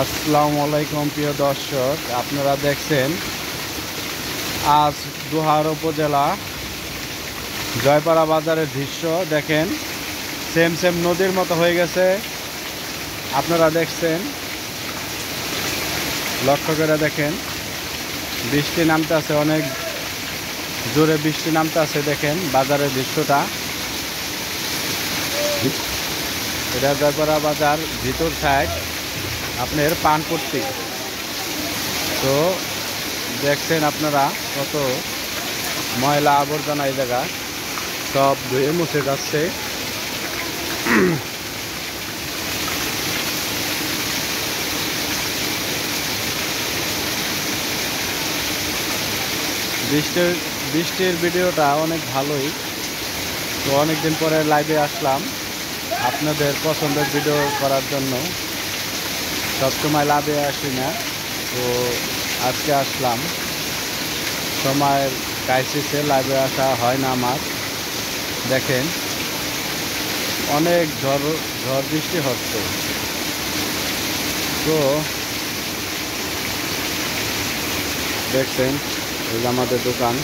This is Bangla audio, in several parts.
আসসালামু আলাইকুম প্রিয় দর্শক, আপনারা দেখছেন আজ দোহার উপজেলা জয়পাড়া বাজারের দৃশ্য। দেখেন সেম সেম নদীর মতো হয়ে গেছে। আপনারা দেখছেন, লক্ষ্য করে দেখেন, বৃষ্টি নামতে আছে, অনেক জোরে বৃষ্টি নামতে আছে। দেখেন বাজারের দৃশ্যটা, এটা জয়পাড়া বাজার ভিতর সাইড আপনার পানপট্টি। তো দেখছেন আপনারা কত ময়লা আবর্জনা এই জায়গা সব ধুয়ে মুছে যাচ্ছে। বৃষ্টির ভিডিওটা অনেক ভালোই। তো অনেকদিন পরে লাইভে আসলাম আপনাদের পছন্দের ভিডিও করার জন্য। সবসময় লাইভে আসি না, তো আজকে আসলাম। সময়ের ক্রাইসিসে লাইভে আসা হয় না আমার। দেখেন অনেক ঝড় বৃষ্টি হচ্ছে। তো দেখছেন এই যে আমাদের দোকান,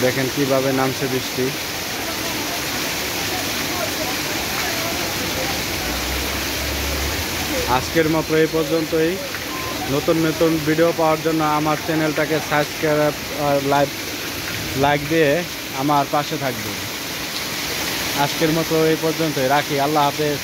দেখেন কিভাবে নামছে বৃষ্টি। আজকের মতো এই পর্যন্তই। নতুন নতুন ভিডিও পাওয়ার জন্য আমার চ্যানেলটাকে সাবস্ক্রাইব আর লাইক দিয়ে আমার পাশে থাকবেন। আজকের মতো এই পর্যন্তই রাখি। আল্লাহ হাফেজ।